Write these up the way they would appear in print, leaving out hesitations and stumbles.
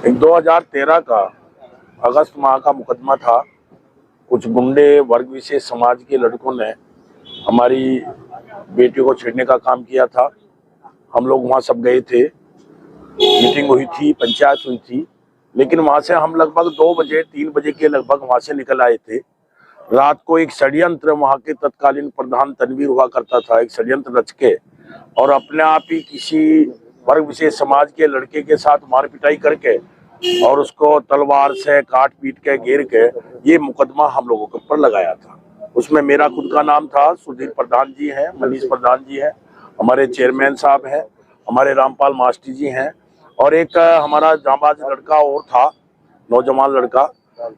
एक 2013 का अगस्त माह का मुकदमा था। कुछ गुंडे वर्ग विशेष समाज के लड़कों ने हमारी बेटी को छेड़ने का काम किया था। हम लोग वहां सब गए थे, मीटिंग हुई थी, पंचायत हुई थी, लेकिन वहां से हम लगभग 2 बजे 3 बजे के लगभग वहां से निकल आए थे। रात को एक षड्यंत्र वहां के तत्कालीन प्रधान तनवीर हुआ करता था, एक षड्यंत्र रच के और अपने आप ही किसी वर्ग विशेष समाज के लड़के के साथ मार पिटाई करके और उसको तलवार से काट पीट के घेर के ये मुकदमा हम लोगों के ऊपर लगाया था। उसमें मेरा खुद का नाम था, सुधीर प्रधान जी हैं, मनीष प्रधान जी हैं, हमारे चेयरमैन साहब हैं, हमारे रामपाल मास्टर जी हैं और एक हमारा जांबाज लड़का और था, नौजवान लड़का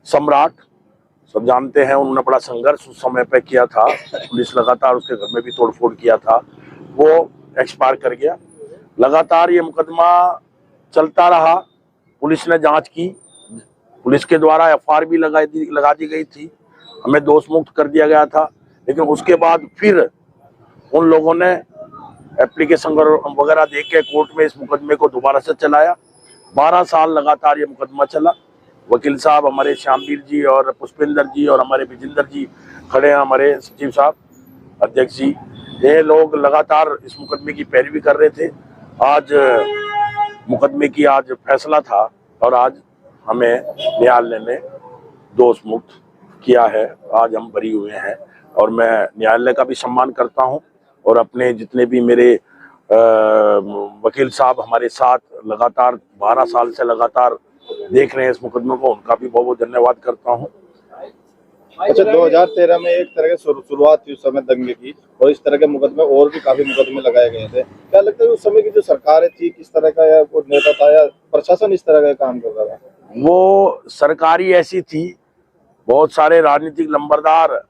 सम्राट, सब जानते हैं। उन्होंने बड़ा संघर्ष उस समय पे किया था, पुलिस लगातार उसके घर में भी तोड़फोड़ किया था, वो एक्सपायर कर गया। लगातार ये मुकदमा चलता रहा, पुलिस ने जांच की, पुलिस के द्वारा एफआईआर भी लगा दी गई थी, हमें दोष मुक्त कर दिया गया था। लेकिन उसके बाद फिर उन लोगों ने एप्लीकेशन वगैरह दे के कोर्ट में इस मुकदमे को दोबारा से चलाया। 12 साल लगातार ये मुकदमा चला। वकील साहब हमारे श्यामवीर जी और पुष्पेंद्र जी और हमारे विजेंद्र जी खड़े हैं, हमारे सचिव साहब, अध्यक्ष जी, ये लोग लगातार इस मुकदमे की पैरवी कर रहे थे। आज मुकदमे की आज फैसला था और आज हमें न्यायालय ने दोष मुक्त किया है। आज हम बरी हुए हैं और मैं न्यायालय का भी सम्मान करता हूं और अपने जितने भी मेरे वकील साहब हमारे साथ लगातार 12 साल से लगातार देख रहे हैं इस मुकदमे को, उनका भी बहुत बहुत धन्यवाद करता हूं। अच्छा, 2013 में एक तरह की शुरुआत थी उस समय दंगे की, और इस तरह के मुकदमे और भी काफी मुकदमे लगाए गए थे। क्या लगता है उस समय की जो सरकार थी, किस तरह का या वो नेता था या प्रशासन इस तरह का काम कर रहा था? वो सरकारी ऐसी थी, बहुत सारे राजनीतिक लंबरदार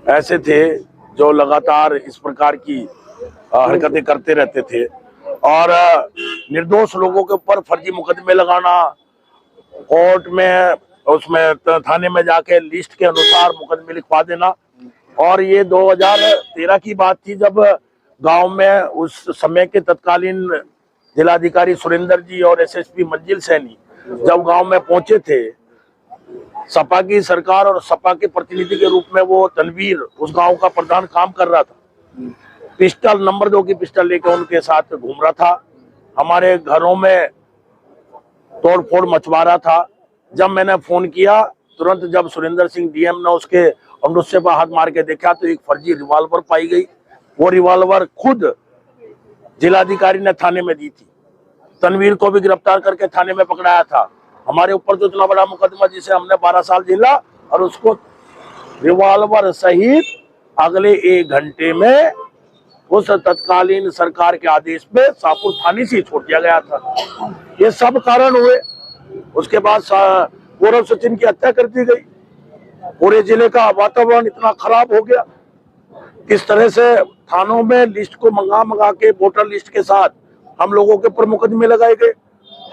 ऐसे थे जो लगातार इस प्रकार की हरकतें करते रहते थे और निर्दोष लोगों के ऊपर फर्जी मुकदमे लगाना, कोर्ट में उसमें थाने में जाके लिस्ट के अनुसार मुकदमे लिखवा देना। और ये 2013 की बात थी जब गांव में उस समय के तत्कालीन जिलाधिकारी सुरेंद्र जी और एसएसपी मंजिल सैनी जब गांव में पहुंचे थे, सपा की सरकार और सपा के प्रतिनिधि के रूप में वो तनवीर उस गांव का प्रधान काम कर रहा था, पिस्टल नंबर 2 की पिस्टल लेकर उनके साथ घूम रहा था, हमारे घरों में तोड़फोड़ मचवा रहा था। जब मैंने फोन किया, तुरंत जब सुरेंद्र सिंह डीएम ने उसके अनुष्य पर हाथ मार के देखा तो एक फर्जी रिवॉल्वर पाई गई। वो रिवॉल्वर खुद जिलाधिकारी ने थाने में दी थी, तनवीर को भी गिरफ्तार करके थाने में पकड़ाया था। हमारे ऊपर जो इतना बड़ा मुकदमा जिसे हमने 12 साल झेला और उसको रिवॉल्वर सहित अगले 1 घंटे में उस तत्कालीन सरकार के आदेश पे शाहपुर थाने से छोड़ दिया गया था। ये सब कारण हुए। उसके बाद गौरव सचिन की हत्या कर दी गई। पूरे जिले का वातावरण इतना खराब हो गया, किस तरह से थानों में लिस्ट को मंगा के वोटर लिस्ट के साथ हम लोगों के ऊपर मुकदमे लगाए गए।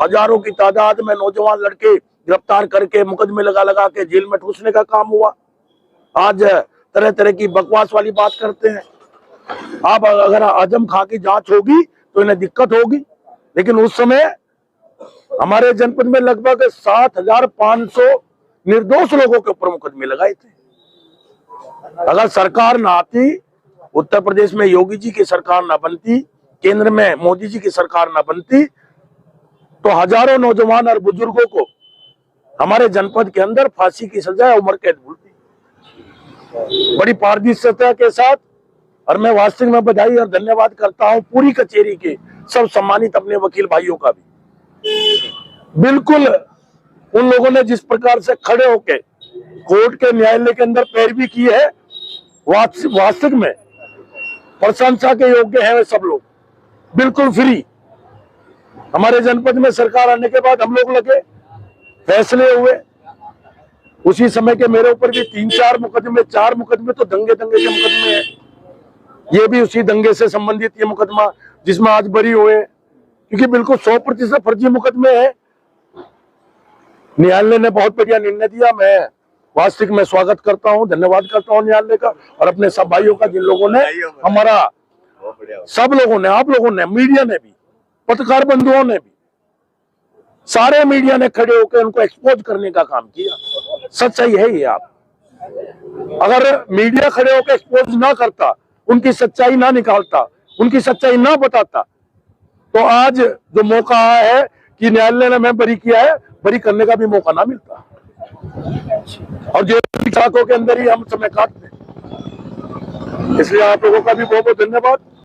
हजारों की तादाद में नौजवान लड़के गिरफ्तार करके मुकदमे लगा के जेल में ठूसने का काम हुआ। आज तरह तरह की बकवास वाली बात करते हैं। अब अगर आजम खां की जांच होगी तो इन्हें दिक्कत होगी, लेकिन उस समय हमारे जनपद में लगभग 7,500 निर्दोष लोगों के ऊपर मुकदमे लगाए थे। अगर सरकार ना आती, उत्तर प्रदेश में योगी जी की सरकार ना बनती, केंद्र में मोदी जी की सरकार ना बनती, तो हजारों नौजवान और बुजुर्गों को हमारे जनपद के अंदर फांसी की सजा, उम्र कैद मिलती। बड़ी पारदर्शिता के साथ, और मैं वास्तव में बधाई और धन्यवाद करता हूं पूरी कचेरी के सब सम्मानित अपने वकील भाइयों का भी। बिल्कुल उन लोगों ने जिस प्रकार से खड़े होके कोर्ट के न्यायालय के अंदर पैरवी की है, वास्तविक में प्रशंसा के योग्य है। वे सब लोग बिल्कुल फ्री। हमारे जनपद में सरकार आने के बाद हम लोग लगे, फैसले हुए। उसी समय के मेरे ऊपर भी 3-4 मुकदमे, 4 मुकदमे तो दंगे के मुकदमे हैं। ये भी उसी दंगे से संबंधित ये मुकदमा जिसमें आज बरी हुए, क्योंकि बिल्कुल 100% फर्जी मुकदमे हैं। न्यायालय ने बहुत बढ़िया निर्णय दिया। मैं वास्तविक में स्वागत करता हूं, धन्यवाद करता हूं न्यायालय का और अपने सब भाइयों का, जिन लोगों ने हमारा, सब लोगों ने, आप लोगों ने, मीडिया ने भी, पत्रकार बंधुओं ने भी सारे मीडिया ने खड़े होकर उनको एक्सपोज करने का काम किया। सच्चाई है ये। आप अगर मीडिया खड़े होकर एक्सपोज ना करता, उनकी सच्चाई ना निकालता, उनकी सच्चाई ना बताता, तो आज जो मौका आया है कि न्यायालय ने मैं बरी किया है, बरी करने का भी मौका ना मिलता और जेल चाकों के अंदर ही हम समय काटते। इसलिए आप लोगों का भी बहुत बहुत धन्यवाद।